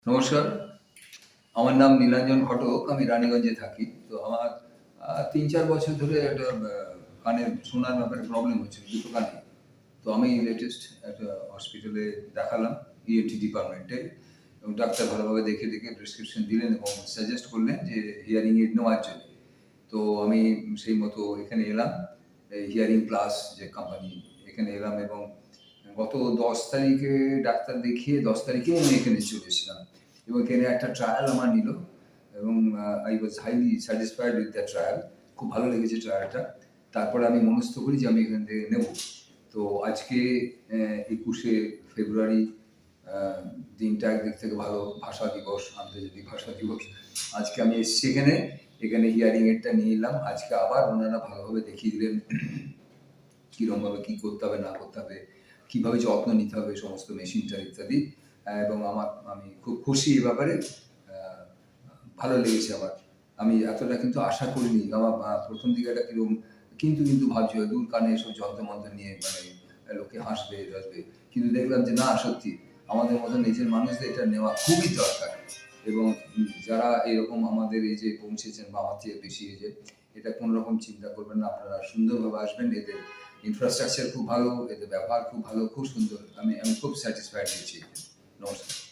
নমস্কার, আমার নাম নীলাঞ্জন ঘটক। আমি রানীগঞ্জে থাকি। তো আমার ৩-৪ বছর ধরে একটা কানের শোনার ব্যাপারে প্রবলেম হচ্ছিল, দুটো কানে। তো আমি লেটেস্ট একটা হসপিটালে দেখালাম, ইএনটি ডিপার্টমেন্টে, এবং ডাক্তার ভালোভাবে দেখে প্রেসক্রিপশন দিলেন এবং সাজেস্ট করলেন যে হিয়ারিং এইড নেওয়ার জন্য। তো আমি সেই মতো এখানে এলাম, এই হিয়ারিং প্লাস যে কোম্পানি, এখানে এলাম এবং গত ১০ তারিখে ডাক্তার দেখিয়ে ১০ তারিখেই আমি এখানে চলে এসেছিলাম এবং এখানে একটা ট্রায়াল আমার নিল এবং I was highly satisfied with the trial. খুব ভালো লেগেছে ট্রায়ালটা। তারপরে আমি মনস্থ করি যে আমি এখান থেকে নেব। তো আজকে ২১শে ফেব্রুয়ারি, দিনটা একদিক থেকে ভালো, ভাষা দিবস, আন্তর্জাতিক ভাষা দিবস। আজকে আমি এসেছি এখানে হিয়ারিং এইডটা নিয়ে এলাম। আজকে আবার ওনারা ভালোভাবে দেখিয়ে দিলেন কীরকমভাবে কী করতে হবে না করতে হবে, কীভাবে যত্ন নিতে হবে সমস্ত মেশিনটার ইত্যাদি। এবং আমি খুব খুশি এ ব্যাপারে। ভালো লেগেছে আমার। আমি এতটা কিন্তু আশা করিনি। আমার ১ম দিকে একটা কিরকম কিন্তু ভাবছি দূর কানে এসব যন্ত্র-মন্ত্র নিয়ে লোকে হাসবে টাসবে। কিন্তু দেখলাম যে না, সত্যি আমাদের মতো নিজের মানুষদের এটা নেওয়া খুবই দরকার। এবং যারা এরকম আমাদের এজে পৌঁছেছেন বা আমার থেকে বেশি এজে, এটা কোনো রকম চিন্তা করবেন না। আপনারা সুন্দরভাবে আসবেন। এদের ইনফ্রাস্ট্রাকচার খুব ভালো, এদের ব্যবহার খুব ভালো, খুব সুন্দর। আমি খুব স্যাটিসফাইড হয়েছি। নমস্কার।